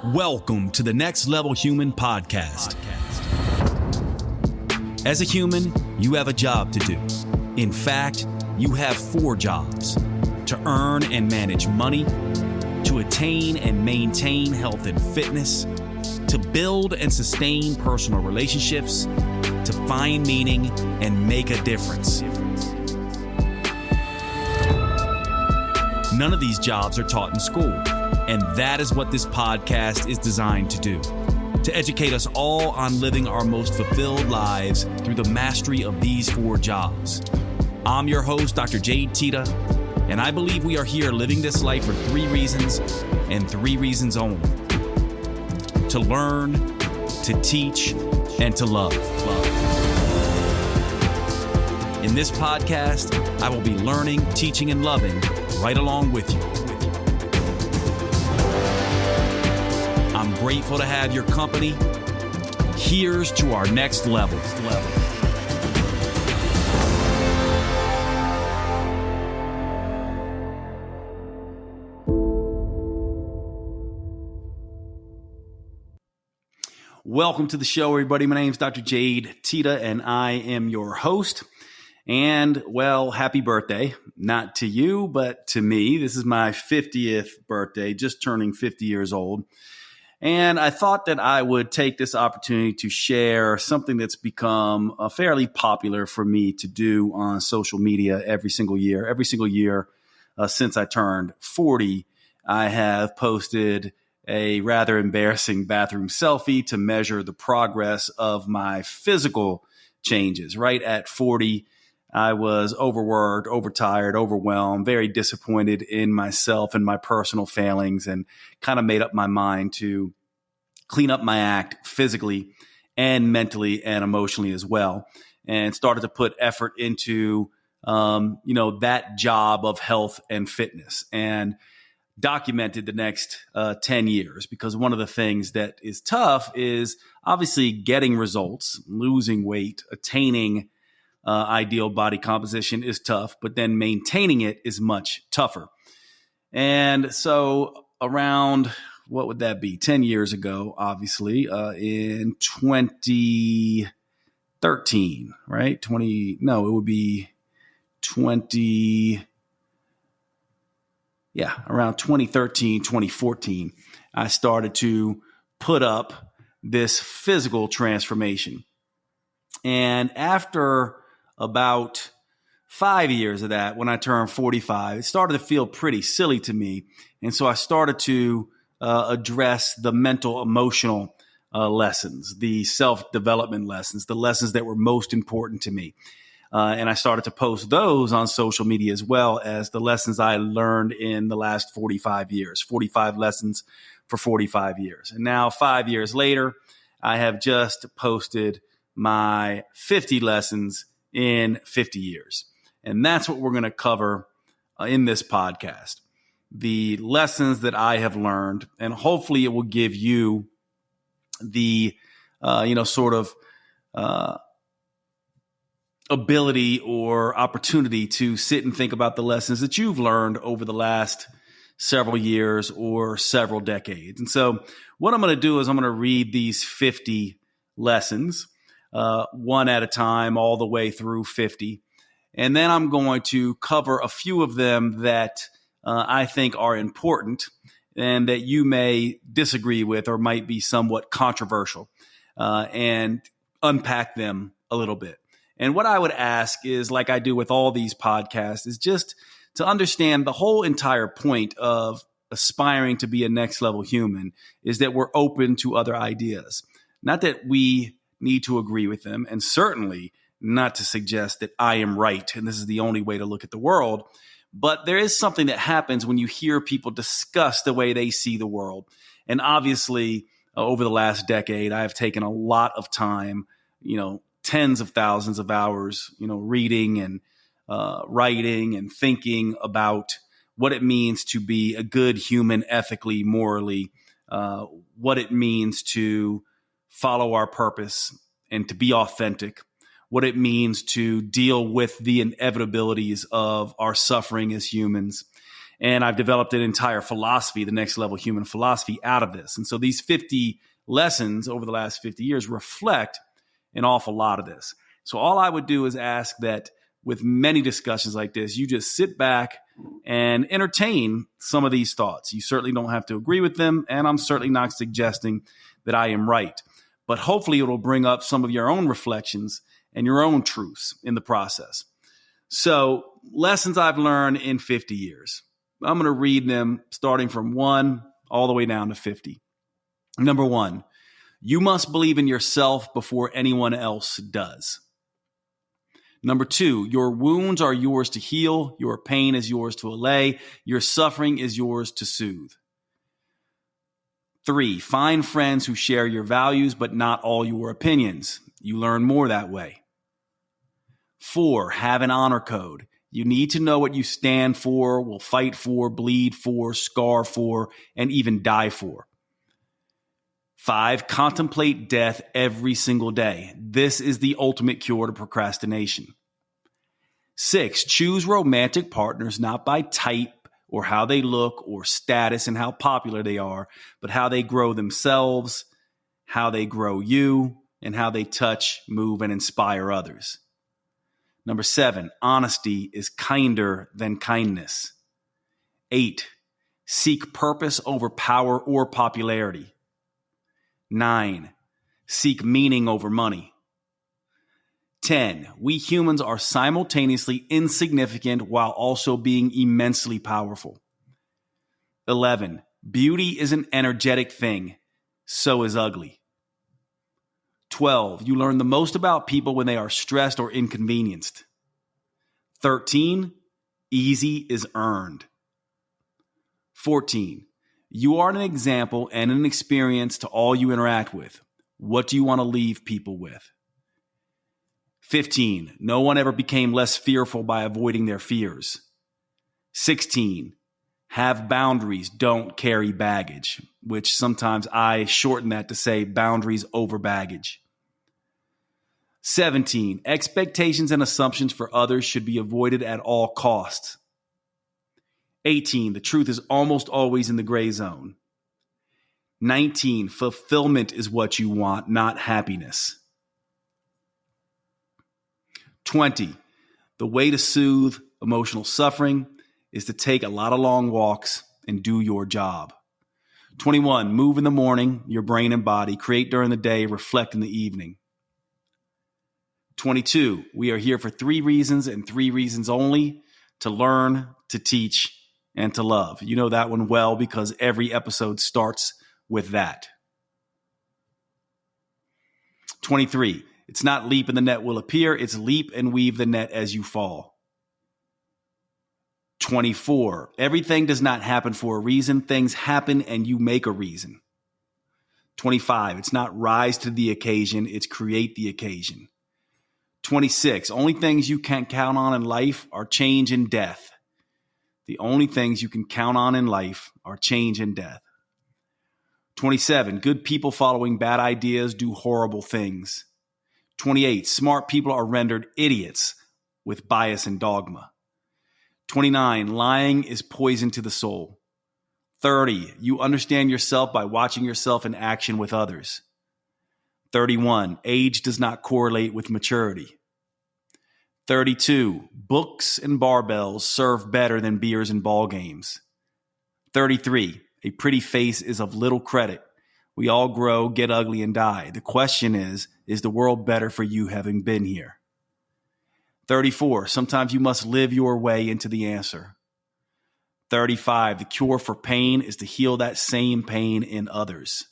Welcome to the Next Level Human podcast. As a human, you have a job to do. In fact, you have 4 jobs: to earn and manage money, to attain and maintain health and fitness, to build and sustain personal relationships, to find meaning and make a difference. None of these jobs are taught in school, and that is what this podcast is designed to do: to educate us all on living our most fulfilled lives through the mastery of these 4 jobs. I'm your host, Dr. Jade, Teta, and I believe we are here living this life for 3 reasons, and 3 reasons only: to learn, to teach, and to love. In this podcast, I will be learning, teaching, and loving right along with you. I'm grateful to have your company. Here's to our next level. Welcome to the show, everybody. My name is Dr. Jade Teta, and I am your host. And, well, happy birthday. Not to you, but to me. This is my 50th birthday, just turning 50 years old. And I thought that I would take this opportunity to share something that's become fairly popular for me to do on social media every single year. Every single year since I turned 40, I have posted a rather embarrassing bathroom selfie to measure the progress of my physical changes. Right at 40, I was overworked, overtired, overwhelmed, very disappointed in myself and my personal failings, and kind of made up my mind to clean up my act physically and mentally and emotionally as well, and started to put effort into, that job of health and fitness, and documented the next 10 years. Because one of the things that is tough is obviously getting results, losing weight, attaining ideal body composition is tough, but then maintaining it is much tougher. And so around, what would that be? 10 years ago, obviously, in 2013, right? It would be around 2013, 2014, I started to put up this physical transformation. And after about 5 years of that, when I turned 45, it started to feel pretty silly to me. And so I started to address the mental, emotional lessons, the self-development lessons, the lessons that were most important to me. And I started to post those on social media as well as the lessons I learned in the last 45 years, 45 lessons for 45 years. And now 5 years later, I have just posted my 50 lessons in 50 years. And that's what we're going to cover in this podcast. The lessons that I have learned, and hopefully it will give you the, ability or opportunity to sit and think about the lessons that you've learned over the last several years or several decades. And so what I'm going to do is I'm going to read these 50 lessons, one at a time, all the way through 50. And then I'm going to cover a few of them that I think are important and that you may disagree with or might be somewhat controversial, and unpack them a little bit. And what I would ask is, like I do with all these podcasts, is just to understand the whole entire point of aspiring to be a next level human is that we're open to other ideas. Not that we need to agree with them, and certainly not to suggest that I am right and this is the only way to look at the world. But there is something that happens when you hear people discuss the way they see the world. And obviously, over the last decade, I have taken a lot of time, tens of thousands of hours, reading and writing and thinking about what it means to be a good human ethically, morally, what it means to follow our purpose and to be authentic, what it means to deal with the inevitabilities of our suffering as humans, And I've developed an entire philosophy, the next level human philosophy, out of this. And so these 50 lessons over the last 50 years reflect an awful lot of this. So all I would do is ask that with many discussions like this, you just sit back and entertain some of these thoughts. You certainly don't have to agree with them, and I'm certainly not suggesting that I am right. But hopefully it'll bring up some of your own reflections and your own truths in the process. So lessons I've learned in 50 years. I'm going to read them starting from 1 all the way down to 50. Number 1, you must believe in yourself before anyone else does. Number 2, your wounds are yours to heal. Your pain is yours to allay. Your suffering is yours to soothe. 3, find friends who share your values, but not all your opinions. You learn more that way. 4, have an honor code. You need to know what you stand for, will fight for, bleed for, scar for, and even die for. 5, contemplate death every single day. This is the ultimate cure to procrastination. 6, choose romantic partners not by type or how they look or status and how popular they are, but how they grow themselves, how they grow you, and how they touch, move, and inspire others. Number 7, honesty is kinder than kindness. 8, seek purpose over power or popularity. 9, seek meaning over money. 10, we humans are simultaneously insignificant while also being immensely powerful. 11, beauty is an energetic thing. So is ugly. 12, you learn the most about people when they are stressed or inconvenienced. 13, easy is earned. 14, you are an example and an experience to all you interact with. What do you want to leave people with? 15, no one ever became less fearful by avoiding their fears. 16, have boundaries, don't carry baggage, which sometimes I shorten that to say boundaries over baggage. 17, expectations and assumptions for others should be avoided at all costs. 18, the truth is almost always in the gray zone. 19, fulfillment is what you want, not happiness. 20, the way to soothe emotional suffering is to take a lot of long walks and do your job. 21, move in the morning, your brain and body, create during the day, reflect in the evening. 22, we are here for 3 reasons and 3 reasons only: to learn, to teach, and to love. You know that one well because every episode starts with that. 23, it's not leap and the net will appear. It's leap and weave the net as you fall. 24, everything does not happen for a reason. Things happen and you make a reason. 25, it's not rise to the occasion. It's create the occasion. 26, only things you can count on in life are change and death. The only things you can count on in life are change and death. 27, good people following bad ideas do horrible things. 28, smart people are rendered idiots with bias and dogma. 29, lying is poison to the soul. 30, you understand yourself by watching yourself in action with others. 31, age does not correlate with maturity. 32, books and barbells serve better than beers and ball games. 33, a pretty face is of little credit. We all grow, get ugly, and die. The question is the world better for you having been here? 34, sometimes you must live your way into the answer. 35, the cure for pain is to heal that same pain in others.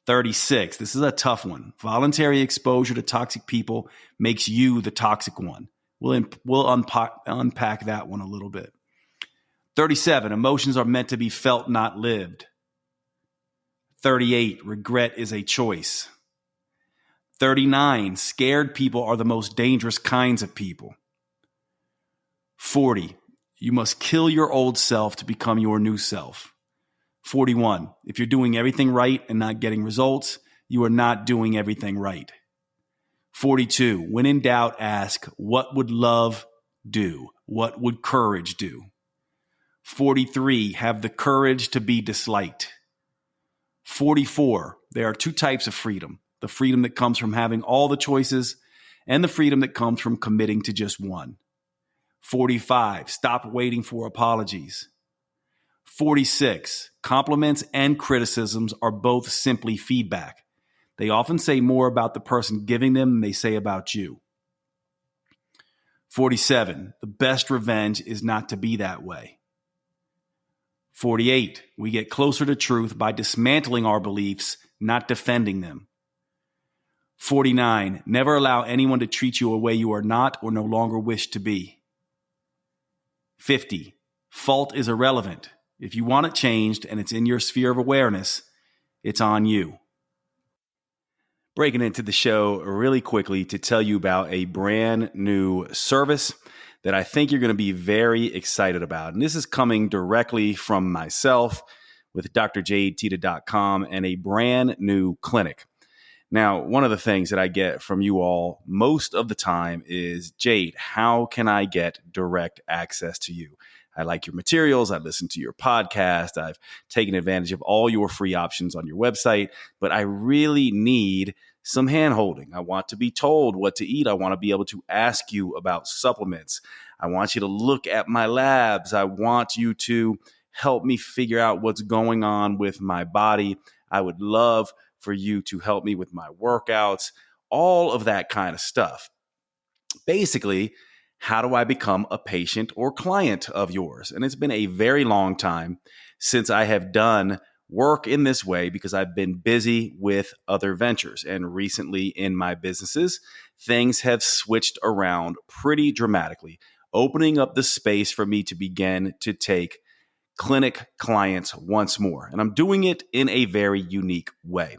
36, this is a tough one. Voluntary exposure to toxic people makes you the toxic one. We'll unpack that one a little bit. 37, emotions are meant to be felt, not lived. 38, regret is a choice. 39, scared people are the most dangerous kinds of people. 40, you must kill your old self to become your new self. 41, if you're doing everything right and not getting results, you are not doing everything right. 42, when in doubt, ask, what would love do? What would courage do? 43, have the courage to be disliked. 44, there are two types of freedom: the freedom that comes from having all the choices and the freedom that comes from committing to just one. 45, stop waiting for apologies. 46, compliments and criticisms are both simply feedback. They often say more about the person giving them than they say about you. 47, the best revenge is not to be that way. 48, we get closer to truth by dismantling our beliefs, not defending them. 49, never allow anyone to treat you a way you are not or no longer wish to be. 50, fault is irrelevant. If you want it changed and it's in your sphere of awareness, it's on you. Breaking into the show really quickly to tell you about a brand new service that I think you're going to be very excited about. And this is coming directly from myself with drjadeteta.com and a brand new clinic. Now, one of the things that I get from you all most of the time is, Jade, how can I get direct access to you? I like your materials. I listen to your podcast. I've taken advantage of all your free options on your website, but I really need some hand-holding. I want to be told what to eat. I want to be able to ask you about supplements. I want you to look at my labs. I want you to help me figure out what's going on with my body. I would love for you to help me with my workouts, all of that kind of stuff. Basically, how do I become a patient or client of yours? And it's been a very long time since I have done work in this way because I've been busy with other ventures. And recently in my businesses, things have switched around pretty dramatically, opening up the space for me to begin to take clinic clients once more. And I'm doing it in a very unique way.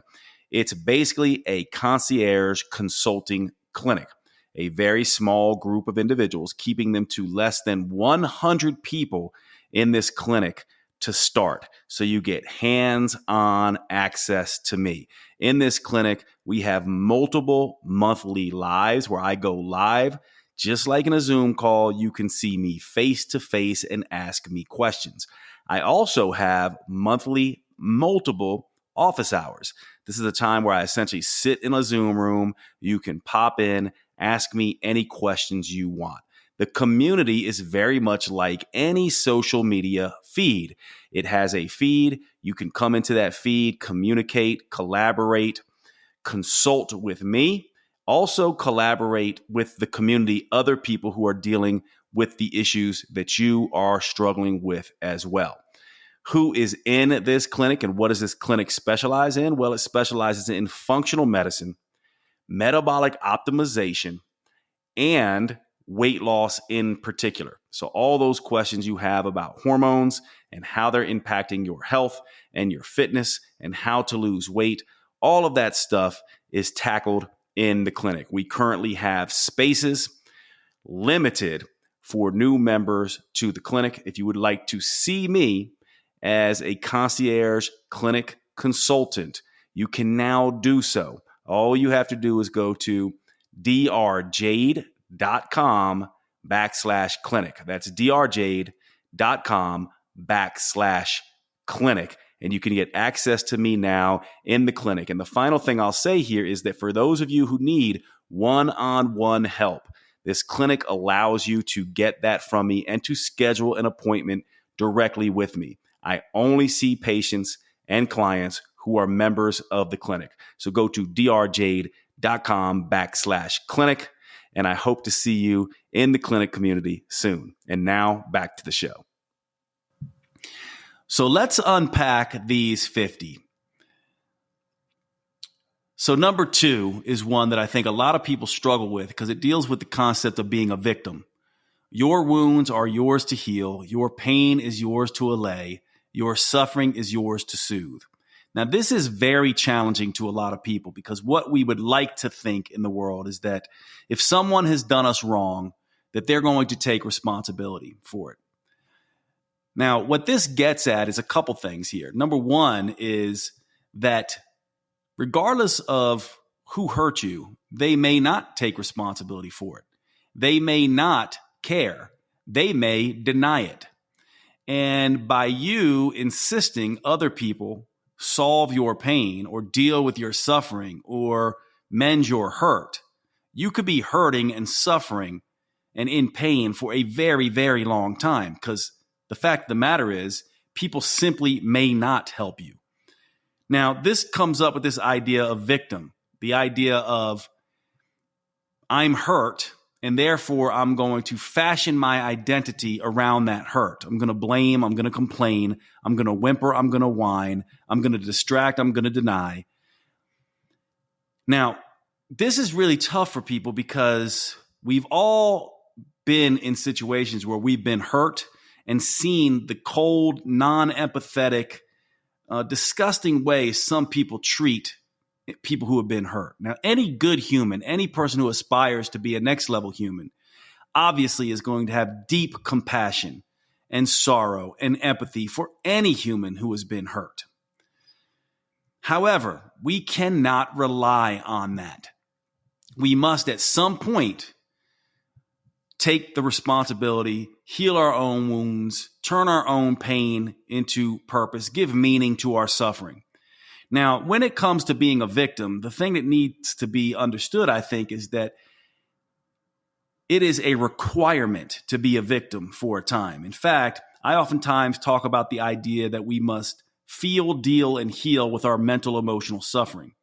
It's basically a concierge consulting clinic, a very small group of individuals, keeping them to less than 100 people in this clinic to start. So you get hands-on access to me. In this clinic, we have multiple monthly lives where I go live. Just like in a Zoom call, you can see me face to face and ask me questions. I also have monthly multiple office hours. This is a time where I essentially sit in a Zoom room. You can pop in, ask me any questions you want. The community is very much like any social media feed. It has a feed. You can come into that feed, communicate, collaborate, consult with me. Also collaborate with the community, other people who are dealing with the issues that you are struggling with as well. Who is in this clinic and what does this clinic specialize in? Well, it specializes in functional medicine, metabolic optimization, and weight loss in particular. So all those questions you have about hormones and how they're impacting your health and your fitness and how to lose weight, all of that stuff is tackled in the clinic. We currently have spaces limited for new members to the clinic. If you would like to see me as a concierge clinic consultant, you can now do so. All you have to do is go to drjade.com/clinic. That's drjade.com/clinic. And you can get access to me now in the clinic. And the final thing I'll say here is that for those of you who need one-on-one help, this clinic allows you to get that from me and to schedule an appointment directly with me. I only see patients and clients who are members of the clinic. So go to drjade.com/clinic. And I hope to see you in the clinic community soon. And now back to the show. So let's unpack these 50. So number 2 is one that I think a lot of people struggle with because it deals with the concept of being a victim. Your wounds are yours to heal. Your pain is yours to allay. Your suffering is yours to soothe. Now, this is very challenging to a lot of people because what we would like to think in the world is that if someone has done us wrong, that they're going to take responsibility for it. Now, what this gets at is a couple things here. Number one is that regardless of who hurt you, they may not take responsibility for it. They may not care. They may deny it. And by you insisting other people solve your pain or deal with your suffering or mend your hurt, you could be hurting and suffering and in pain for a very, very long time, because the fact of the matter is people simply may not help you. Now, this comes up with this idea of victim, the idea of I'm hurt, and therefore I'm going to fashion my identity around that hurt. I'm going to blame, I'm going to complain, I'm going to whimper, I'm going to whine, I'm going to distract, I'm going to deny. Now, this is really tough for people because we've all been in situations where we've been hurt and seen the cold, non-empathetic, disgusting way some people treat people who have been hurt. Now, any good human, any person who aspires to be a next level human, obviously is going to have deep compassion and sorrow and empathy for any human who has been hurt. However, we cannot rely on that. We must at some point take the responsibility, heal our own wounds, turn our own pain into purpose, give meaning to our suffering. Now, when it comes to being a victim, the thing that needs to be understood, I think, is that it is a requirement to be a victim for a time. In fact, I oftentimes talk about the idea that we must feel, deal, and heal with our mental, emotional suffering.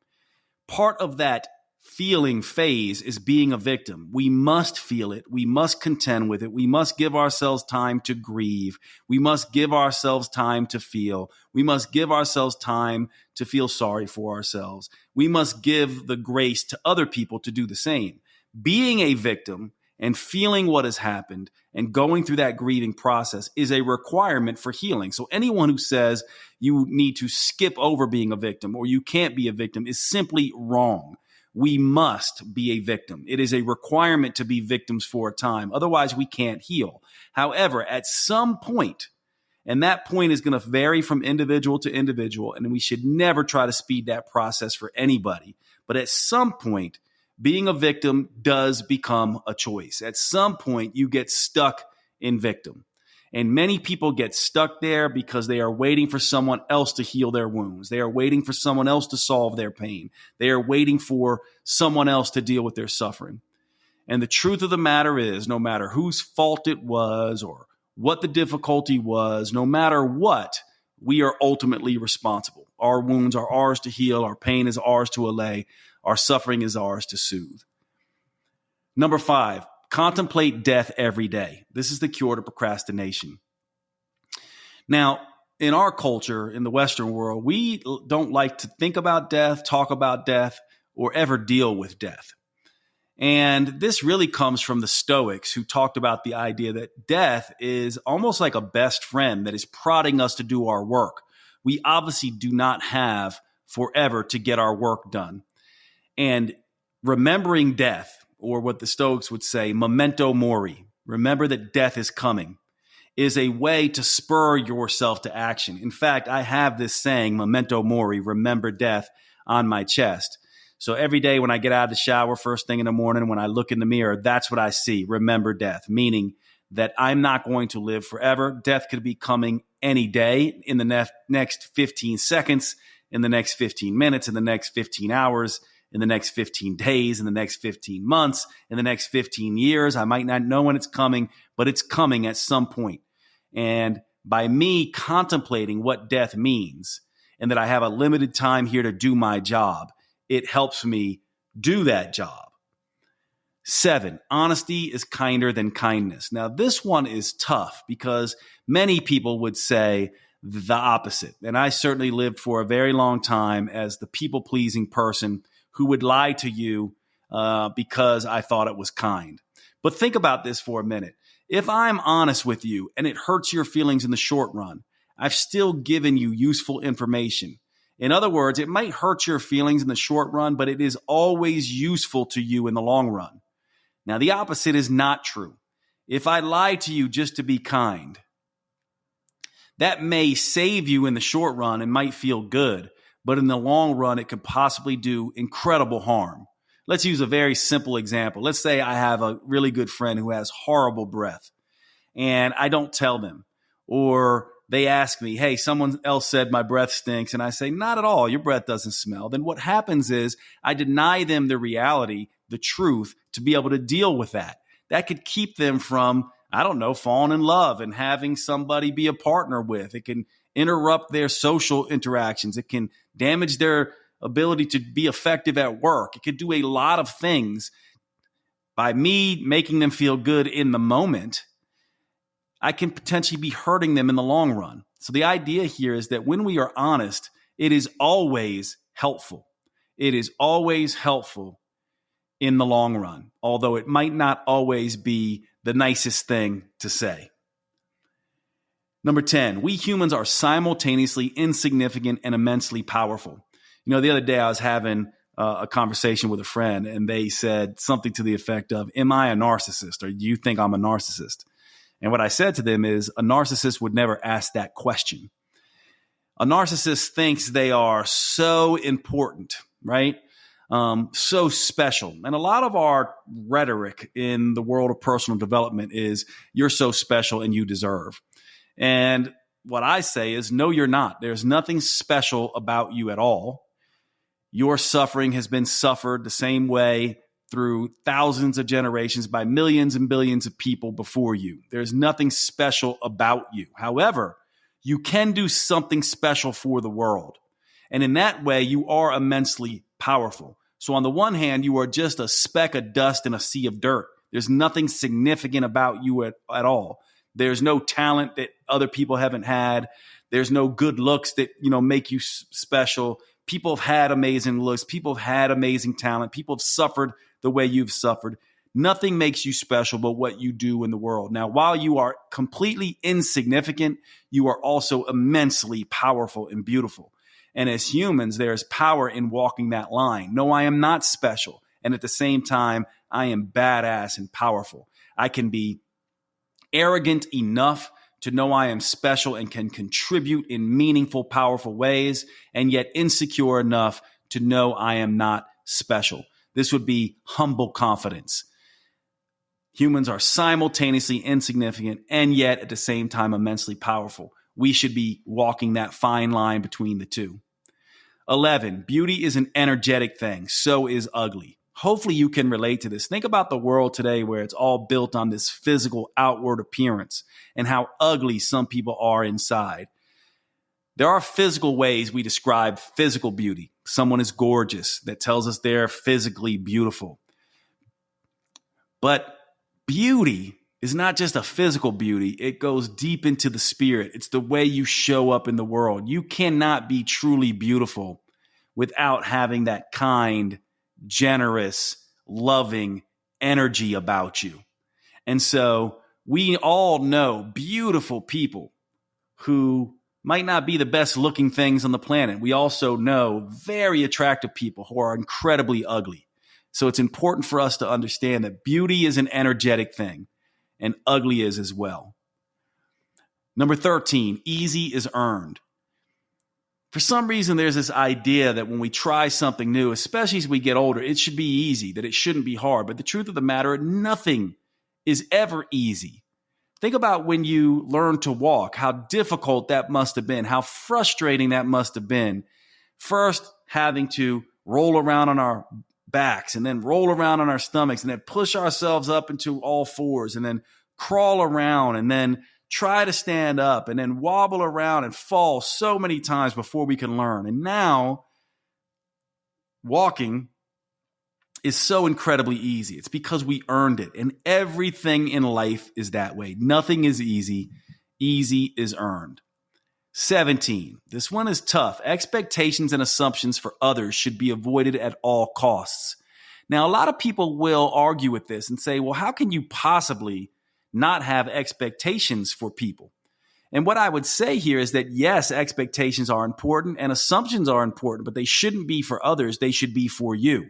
Part of that feeling phase is being a victim. We must feel it. We must contend with it. We must give ourselves time to grieve. We must give ourselves time to feel. We must give ourselves time to feel sorry for ourselves. We must give the grace to other people to do the same. Being a victim and feeling what has happened and going through that grieving process is a requirement for healing. So anyone who says you need to skip over being a victim or you can't be a victim is simply wrong. We must be a victim. It is a requirement to be victims for a time. Otherwise, we can't heal. However, at some point, and that point is going to vary from individual to individual, and we should never try to speed that process for anybody. But at some point, being a victim does become a choice. At some point, you get stuck in victim. And many people get stuck there because they are waiting for someone else to heal their wounds. They are waiting for someone else to solve their pain. They are waiting for someone else to deal with their suffering. And the truth of the matter is, no matter whose fault it was or what the difficulty was, no matter what, we are ultimately responsible. Our wounds are ours to heal. Our pain is ours to allay. Our suffering is ours to soothe. Number 5. Contemplate death every day. This is the cure to procrastination. Now, in our culture, in the Western world, we don't like to think about death, talk about death, or ever deal with death. And this really comes from the Stoics, who talked about the idea that death is almost like a best friend that is prodding us to do our work. We obviously do not have forever to get our work done. And remembering death, or what the Stoics would say, memento mori, remember that death is coming, is a way to spur yourself to action. In fact, I have this saying, memento mori, remember death, on my chest. So every day when I get out of the shower, first thing in the morning, when I look in the mirror, that's what I see, remember death, meaning that I'm not going to live forever. Death could be coming any day, in the next 15 seconds, in the next 15 minutes, in the next 15 hours, in the next 15 days, in the next 15 months, in the next 15 years. I might not know when it's coming, but it's coming at some point. And by me contemplating what death means and that I have a limited time here to do my job, it helps me do that job. 7, honesty is kinder than kindness. Now, this one is tough because many people would say the opposite. And I certainly lived for a very long time as the people-pleasing person who would lie to you because I thought it was kind. But think about this for a minute. If I'm honest with you and it hurts your feelings in the short run, I've still given you useful information. In other words, it might hurt your feelings in the short run, but it is always useful to you in the long run. Now, the opposite is not true. If I lie to you just to be kind, that may save you in the short run and might feel good, but in the long run, it could possibly do incredible harm. Let's use a very simple example. Let's say I have a really good friend who has horrible breath, and I don't tell them. or they ask me, hey, someone else said my breath stinks, and I say, not at all, your breath doesn't smell, then what happens is I deny them the reality, the truth, to be able to deal with that. That could keep them from, I don't know, falling in love and having somebody be a partner with. It can interrupt their social interactions. It can damage their ability to be effective at work. It could do a lot of things. By me making them feel good in the moment, I can potentially be hurting them in the long run. So the idea here is that when we are honest, it is always helpful. It is always helpful in the long run, although it might not always be the nicest thing to say. Number 10, we humans are simultaneously insignificant and immensely powerful. The other day I was having a conversation with a friend, and they said something to the effect of, am I a narcissist, or do you think I'm a narcissist? And what I said to them is, a narcissist would never ask that question. A narcissist thinks they are so important, right? So special. And a lot of our rhetoric in the world of personal development is, you're so special and you deserve. And what I say is, no, you're not. There's nothing special about you at all. Your suffering has been suffered the same way through thousands of generations by millions and billions of people before you. There's nothing special about you. However, you can do something special for the world. And in that way, you are immensely powerful. So on the one hand, you are just a speck of dust in a sea of dirt. There's nothing significant about you at all. There's no talent that other people haven't had. There's no good looks that, make you special. People have had amazing looks. People have had amazing talent. People have suffered the way you've suffered. Nothing makes you special but what you do in the world. Now, while you are completely insignificant, you are also immensely powerful and beautiful. And as humans, there is power in walking that line. No, I am not special. And at the same time, I am badass and powerful. I can be arrogant enough to know I am special and can contribute in meaningful, powerful ways, and yet insecure enough to know I am not special. This would be humble confidence. Humans are simultaneously insignificant and yet at the same time immensely powerful. We should be walking that fine line between the two. 11, beauty is an energetic thing. So is ugly. Hopefully you can relate to this. Think about the world today where it's all built on this physical outward appearance and how ugly some people are inside. There are physical ways we describe physical beauty. Someone is gorgeous. That tells us they're physically beautiful. But beauty is not just a physical beauty. It goes deep into the spirit. It's the way you show up in the world. You cannot be truly beautiful without having that kind, generous, loving energy about you. And so we all know beautiful people who might not be the best looking things on the planet. We also know very attractive people who are incredibly ugly. So it's important for us to understand that beauty is an energetic thing and ugly is as well. Number 13, easy is earned. For some reason, there's this idea that when we try something new, especially as we get older, it should be easy, that it shouldn't be hard. But the truth of the matter, nothing is ever easy. Think about when you learned to walk, how difficult that must have been, how frustrating that must have been. First, having to roll around on our backs and then roll around on our stomachs and then push ourselves up into all fours and then crawl around and then try to stand up and then wobble around and fall so many times before we can learn. And now walking is so incredibly easy. It's because we earned it. And everything in life is that way. Nothing is easy. Easy is earned. 17. This one is tough. Expectations and assumptions for others should be avoided at all costs. Now, a lot of people will argue with this and say, well, how can you possibly not have expectations for people? And what I would say here is that, yes, expectations are important and assumptions are important, but they shouldn't be for others. They should be for you.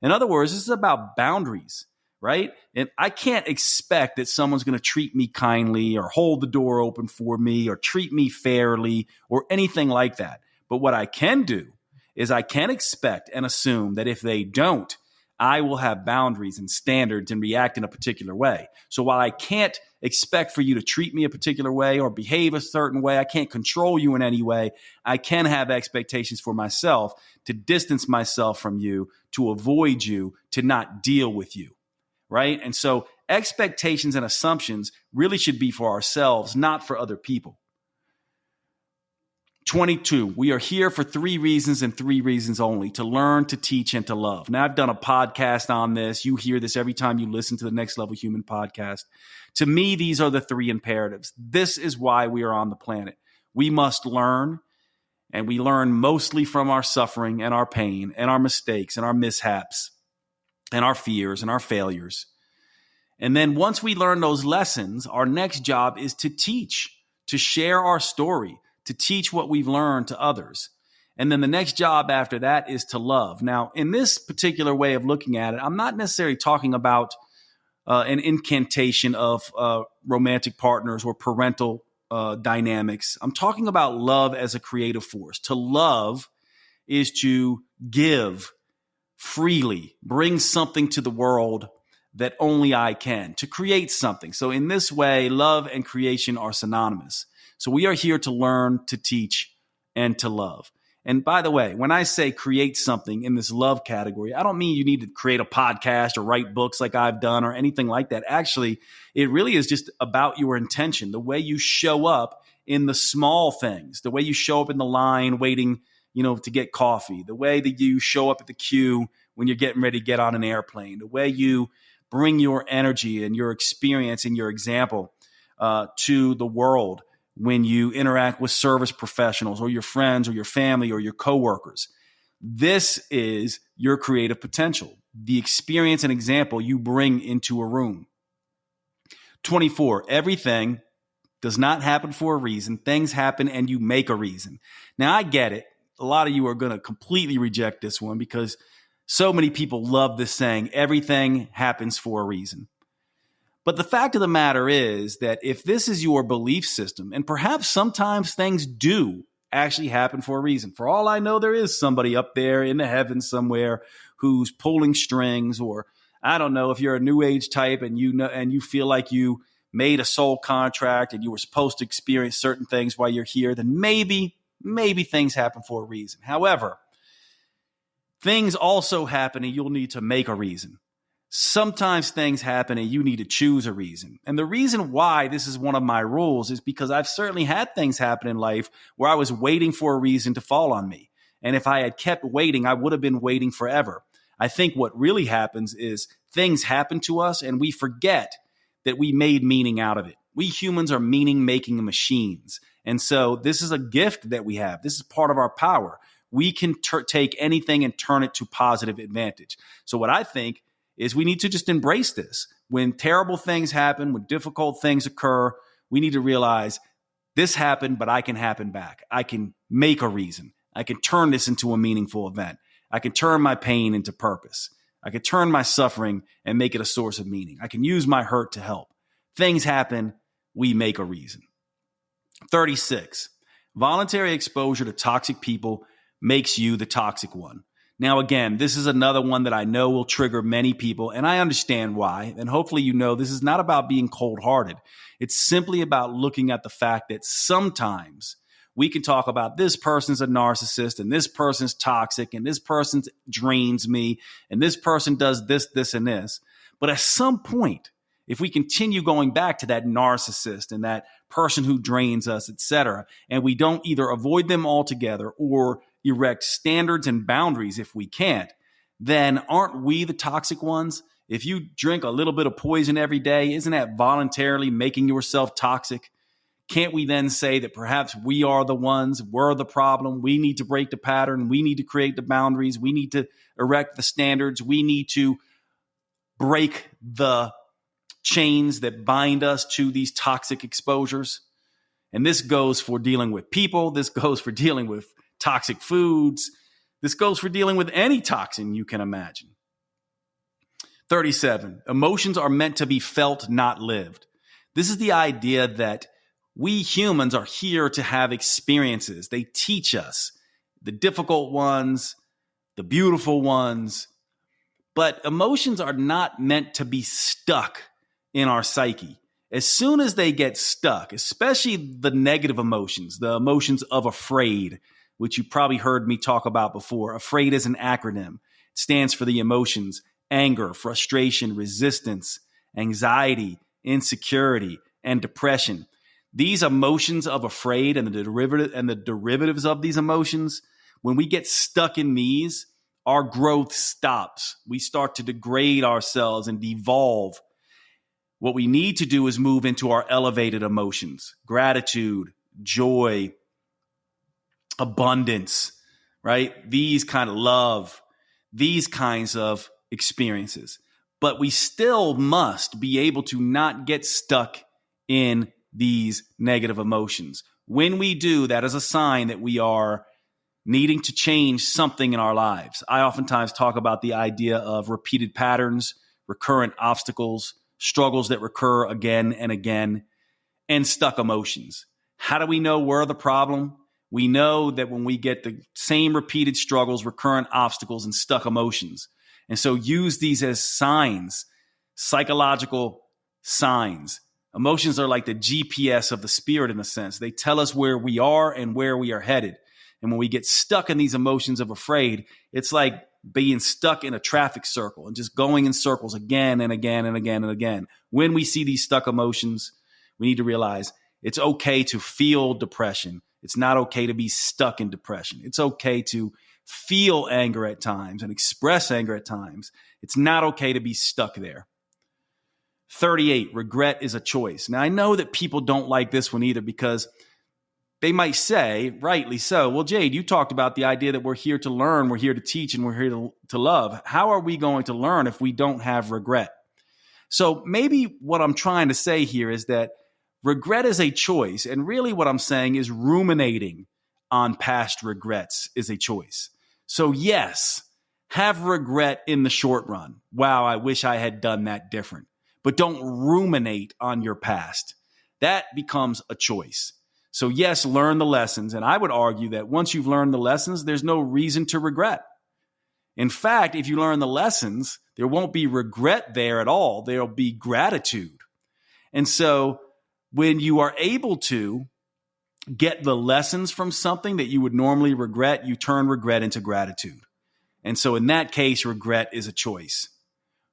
In other words, this is about boundaries, right? And I can't expect that someone's going to treat me kindly or hold the door open for me or treat me fairly or anything like that. But what I can do is I can expect and assume that if they don't, I will have boundaries and standards and react in a particular way. So while I can't expect for you to treat me a particular way or behave a certain way, I can't control you in any way, I can have expectations for myself to distance myself from you, to avoid you, to not deal with you, right? And so expectations and assumptions really should be for ourselves, not for other people. 22, we are here for 3 reasons and 3 reasons only: to learn, to teach, and to love. Now, I've done a podcast on this. You hear this every time you listen to the Next Level Human podcast. To me, these are the 3 imperatives. This is why we are on the planet. We must learn, and we learn mostly from our suffering and our pain and our mistakes and our mishaps and our fears and our failures. And then once we learn those lessons, our next job is to teach, to share our story, to teach what we've learned to others. And then the next job after that is to love. Now, in this particular way of looking at it, I'm not necessarily talking about an incantation of romantic partners or parental dynamics. I'm talking about love as a creative force. To love is to give freely, bring something to the world that only I can, to create something. So in this way, love and creation are synonymous. So we are here to learn, to teach, and to love. And by the way, when I say create something in this love category, I don't mean you need to create a podcast or write books like I've done or anything like that. Actually, it really is just about your intention, the way you show up in the small things, the way you show up in the line waiting, to get coffee, the way that you show up at the queue when you're getting ready to get on an airplane, the way you bring your energy and your experience and your example to the world when you interact with service professionals or your friends or your family or your coworkers. This is your creative potential, the experience and example you bring into a room. 24, everything does not happen for a reason. Things happen and you make a reason. Now, I get it. A lot of you are going to completely reject this one because so many people love this saying, everything happens for a reason. But the fact of the matter is that if this is your belief system, and perhaps sometimes things do actually happen for a reason. For all I know, there is somebody up there in the heavens somewhere who's pulling strings, or I don't know, if you're a new age type and you feel like you made a soul contract and you were supposed to experience certain things while you're here, then maybe things happen for a reason. However, things also happen and you'll need to make a reason. Sometimes things happen and you need to choose a reason. And the reason why this is one of my rules is because I've certainly had things happen in life where I was waiting for a reason to fall on me. And if I had kept waiting, I would have been waiting forever. I think what really happens is things happen to us and we forget that we made meaning out of it. We humans are meaning-making machines. And so this is a gift that we have. This is part of our power. We can take anything and turn it to positive advantage. So what I think is we need to just embrace this. When terrible things happen, when difficult things occur, we need to realize this happened, but I can happen back. I can make a reason. I can turn this into a meaningful event. I can turn my pain into purpose. I can turn my suffering and make it a source of meaning. I can use my hurt to help. Things happen, we make a reason. 36, voluntary exposure to toxic people makes you the toxic one. Now, again, this is another one that I know will trigger many people, and I understand why. And hopefully you know this is not about being cold-hearted. It's simply about looking at the fact that sometimes we can talk about this person's a narcissist, and this person's toxic, and this person drains me, and this person does this, this, and this. But at some point, if we continue going back to that narcissist and that person who drains us, etc., and we don't either avoid them altogether or erect standards and boundaries if we can't, then aren't we the toxic ones? If you drink a little bit of poison every day, isn't that voluntarily making yourself toxic? Can't we then say that perhaps we are the ones, we're the problem, we need to break the pattern, we need to create the boundaries, we need to erect the standards, we need to break the chains that bind us to these toxic exposures? And this goes for dealing with people, this goes for dealing with toxic foods. This goes for dealing with any toxin you can imagine. 37, emotions are meant to be felt, not lived. This is the idea that we humans are here to have experiences. They teach us the difficult ones, the beautiful ones, But emotions are not meant to be stuck in our psyche. As soon as they get stuck, especially the negative emotions, the emotions of afraid, which you probably heard me talk about before. Afraid is an acronym. It stands for the emotions: anger, frustration, resistance, anxiety, insecurity, and depression. These emotions of afraid and the derivatives of these emotions, when we get stuck in these, our growth stops. We start to degrade ourselves and devolve. What we need to do is move into our elevated emotions: gratitude, joy, abundance, right? These kind of love, these kinds of experiences. But we still must be able to not get stuck in these negative emotions. When we do, that is a sign that we are needing to change something in our lives. I oftentimes talk about the idea of repeated patterns, recurrent obstacles, struggles that recur again and again, and stuck emotions. How do we know we're the problem? We know that when we get the same repeated struggles, recurrent obstacles, and stuck emotions. And so use these as signs, psychological signs. Emotions are like the GPS of the spirit in a sense. They tell us where we are and where we are headed. And when we get stuck in these emotions of afraid, it's like being stuck in a traffic circle and just going in circles again and again and again and again. When we see these stuck emotions, we need to realize it's okay to feel depression. It's not okay to be stuck in depression. It's okay to feel anger at times and express anger at times. It's not okay to be stuck there. 38, regret is a choice. Now, I know that people don't like this one either because they might say, rightly so, well, Jade, you talked about the idea that we're here to learn, we're here to teach, and we're here to love. How are we going to learn if we don't have regret? So maybe what I'm trying to say here is that regret is a choice. And really what I'm saying is ruminating on past regrets is a choice. So yes, have regret in the short run. Wow, I wish I had done that different. But don't ruminate on your past. That becomes a choice. So yes, learn the lessons. And I would argue that once you've learned the lessons, there's no reason to regret. In fact, if you learn the lessons, there won't be regret there at all. There'll be gratitude. And so when you are able to get the lessons from something that you would normally regret, you turn regret into gratitude. And so in that case, regret is a choice.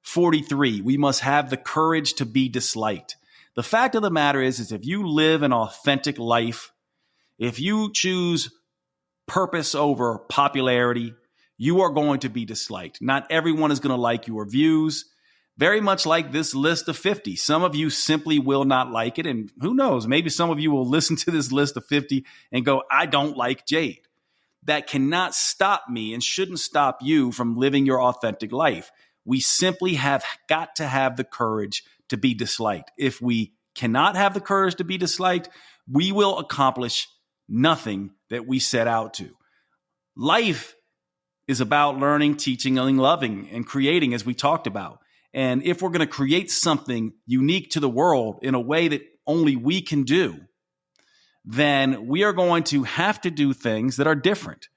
43, we must have the courage to be disliked. The fact of the matter is if you live an authentic life, if you choose purpose over popularity, you are going to be disliked. Not everyone is going to like your views. Very much like this list of 50. Some of you simply will not like it. And who knows, maybe some of you will listen to this list of 50 and go, I don't like Jade. That cannot stop me and shouldn't stop you from living your authentic life. We simply have got to have the courage to be disliked. If we cannot have the courage to be disliked, we will accomplish nothing that we set out to. Life is about learning, teaching, and loving, and creating, as we talked about. And if we're going to create something unique to the world in a way that only we can do, then we are going to have to do things that are different.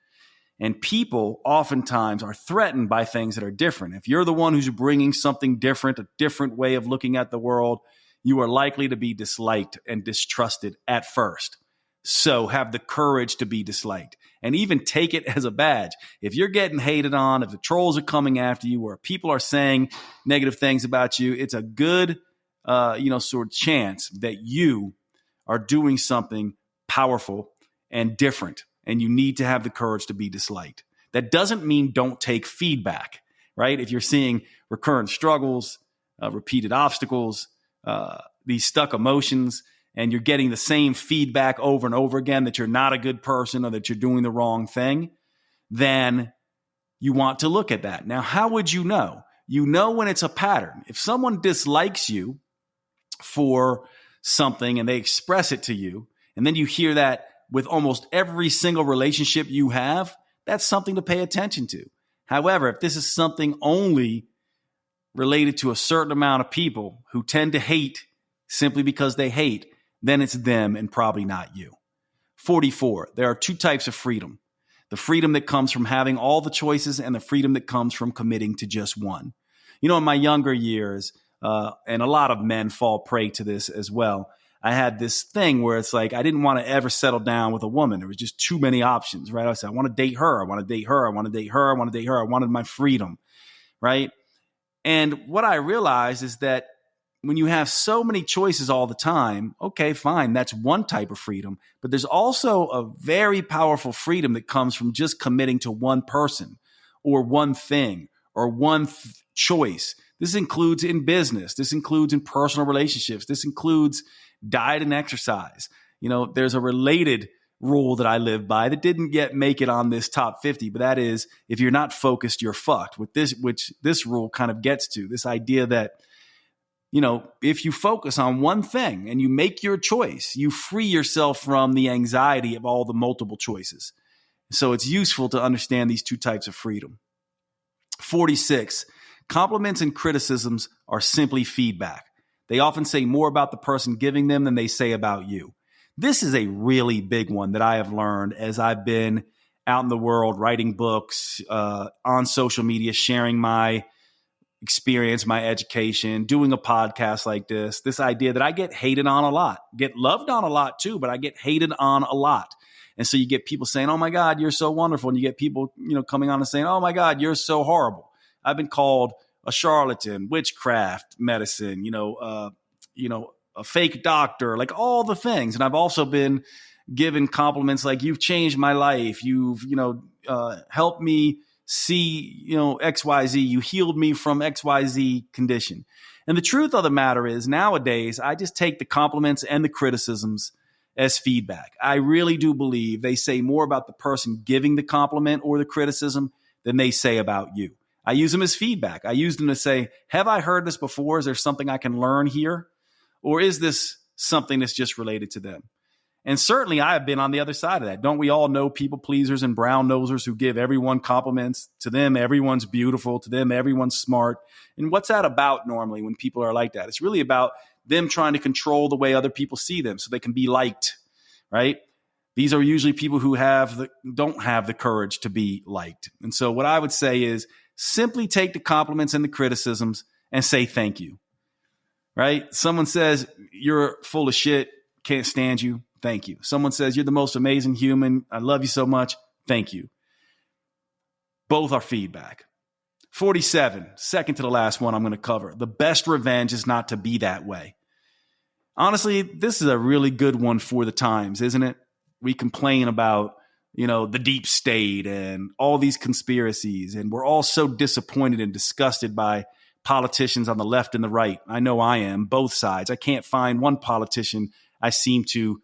And people oftentimes are threatened by things that are different. If you're the one who's bringing something different, a different way of looking at the world, you are likely to be disliked and distrusted at first. So have the courage to be disliked and even take it as a badge. If you're getting hated on, if the trolls are coming after you, or people are saying negative things about you, it's a good, sort of chance that you are doing something powerful and different. And you need to have the courage to be disliked. That doesn't mean don't take feedback, right? If you're seeing recurrent struggles, repeated obstacles, these stuck emotions, and you're getting the same feedback over and over again that you're not a good person or that you're doing the wrong thing, then you want to look at that. Now, how would you know? You know when it's a pattern. If someone dislikes you for something and they express it to you, and then you hear that with almost every single relationship you have, that's something to pay attention to. However, if this is something only related to a certain amount of people who tend to hate simply because they hate, then it's them and probably not you. 44, there are two types of freedom. The freedom that comes from having all the choices and the freedom that comes from committing to just one. You know, in my younger years, and a lot of men fall prey to this as well, I had this thing where it's like I didn't want to ever settle down with a woman. There was just too many options, right? I said, I want to date her. I want to date her. I want to date her. I want to date her. I wanted my freedom, right? And what I realized is that when you have so many choices all the time, okay, fine, that's one type of freedom. But there's also a very powerful freedom that comes from just committing to one person or one thing or one choice. This includes in business. This includes in personal relationships. This includes diet and exercise. You know, there's a related rule that I live by that didn't yet make it on this top 50, but that is if you're not focused, you're fucked. With this, which this rule kind of gets to, this idea that, you know, if you focus on one thing and you make your choice, you free yourself from the anxiety of all the multiple choices. So it's useful to understand these two types of freedom. 46, compliments and criticisms are simply feedback. They often say more about the person giving them than they say about you. This is a really big one that I have learned as I've been out in the world, writing books, on social media, sharing my experience, my education, doing a podcast like this idea that I get hated on a lot, get loved on a lot too, but I get hated on a lot. And so you get people saying, oh my God, you're so wonderful. And you get people, you know, coming on and saying, oh my God, you're so horrible. I've been called a charlatan, witchcraft medicine, a fake doctor, like all the things. And I've also been given compliments like, you've changed my life. You've, helped me see, XYZ. You healed me from XYZ condition. And the truth of the matter is nowadays, I just take the compliments and the criticisms as feedback. I really do believe they say more about the person giving the compliment or the criticism than they say about you. I use them as feedback. I use them to say, have I heard this before? Is there something I can learn here? Or is this something that's just related to them? And certainly I have been on the other side of that. Don't we all know people pleasers and brown nosers who give everyone compliments? To them, everyone's beautiful. To them, everyone's smart. And what's that about normally when people are like that? It's really about them trying to control the way other people see them so they can be liked, right? These are usually people who don't have the courage to be liked. And so what I would say is simply take the compliments and the criticisms and say thank you, right? Someone says, you're full of shit, can't stand you. Thank you. Someone says, you're the most amazing human. I love you so much. Thank you. Both are feedback. 47, second to the last one I'm going to cover. The best revenge is not to be that way. Honestly, this is a really good one for the times, isn't it? We complain about, the deep state and all these conspiracies, and we're all so disappointed and disgusted by politicians on the left and the right. I know I am, both sides. I can't find one politician I seem to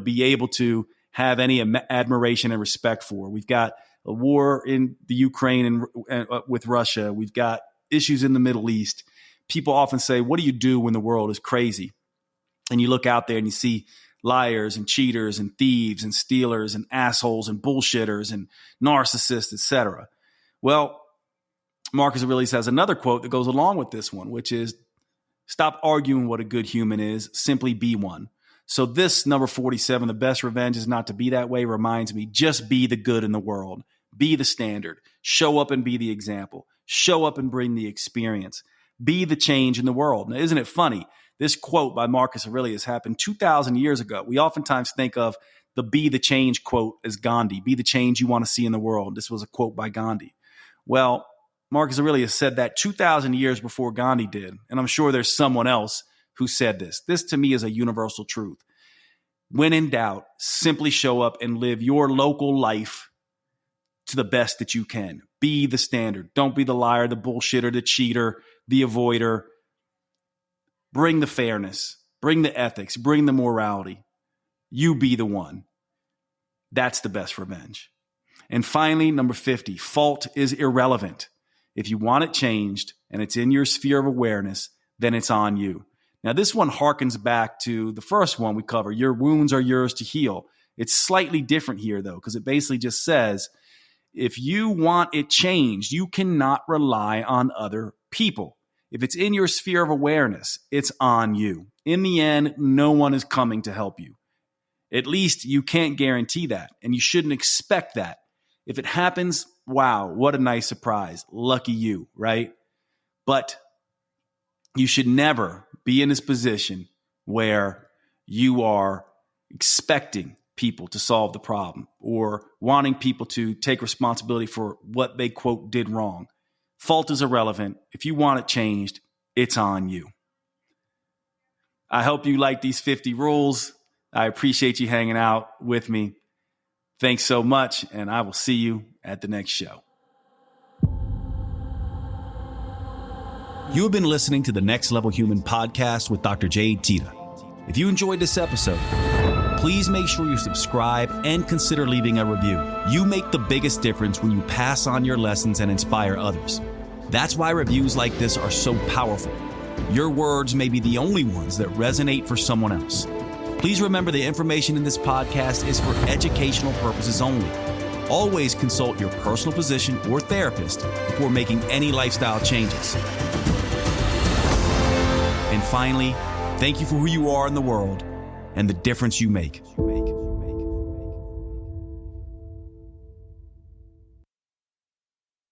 be able to have any admiration and respect for. We've got a war in the Ukraine and with Russia. We've got issues in the Middle East. People often say, what do you do when the world is crazy? And you look out there and you see liars and cheaters and thieves and stealers and assholes and bullshitters and narcissists, etc. Well, Marcus Aurelius has another quote that goes along with this one, which is, stop arguing what a good human is, simply be one. So this number 47, the best revenge is not to be that way, reminds me, just be the good in the world. Be the standard. Show up and be the example. Show up and bring the experience. Be the change in the world. Now, isn't it funny? This quote by Marcus Aurelius happened 2,000 years ago. We oftentimes think of the be the change quote as Gandhi. Be the change you want to see in the world. This was a quote by Gandhi. Well, Marcus Aurelius said that 2,000 years before Gandhi did. And I'm sure there's someone else who said this. This to me is a universal truth. When in doubt, simply show up and live your local life to the best that you can. Be the standard. Don't be the liar, the bullshitter, the cheater, the avoider. Bring the fairness, bring the ethics, bring the morality. You be the one. That's the best revenge. And finally, number 50, fault is irrelevant. If you want it changed and it's in your sphere of awareness, then it's on you. Now, this one harkens back to the first one we cover. Your wounds are yours to heal. It's slightly different here, though, because it basically just says, if you want it changed, you cannot rely on other people. If it's in your sphere of awareness, it's on you. In the end, no one is coming to help you. At least you can't guarantee that, and you shouldn't expect that. If it happens, wow, what a nice surprise. Lucky you, right? But you should never be in this position where you are expecting people to solve the problem or wanting people to take responsibility for what they, quote, did wrong. Fault is irrelevant. If you want it changed, it's on you. I hope you like these 50 rules. I appreciate you hanging out with me. Thanks so much, and I will see you at the next show. You have been listening to the Next Level Human podcast with Dr. Jade Teta. If you enjoyed this episode, please make sure you subscribe and consider leaving a review. You make the biggest difference when you pass on your lessons and inspire others. That's why reviews like this are so powerful. Your words may be the only ones that resonate for someone else. Please remember the information in this podcast is for educational purposes only. Always consult your personal physician or therapist before making any lifestyle changes. And finally, thank you for who you are in the world and the difference you make.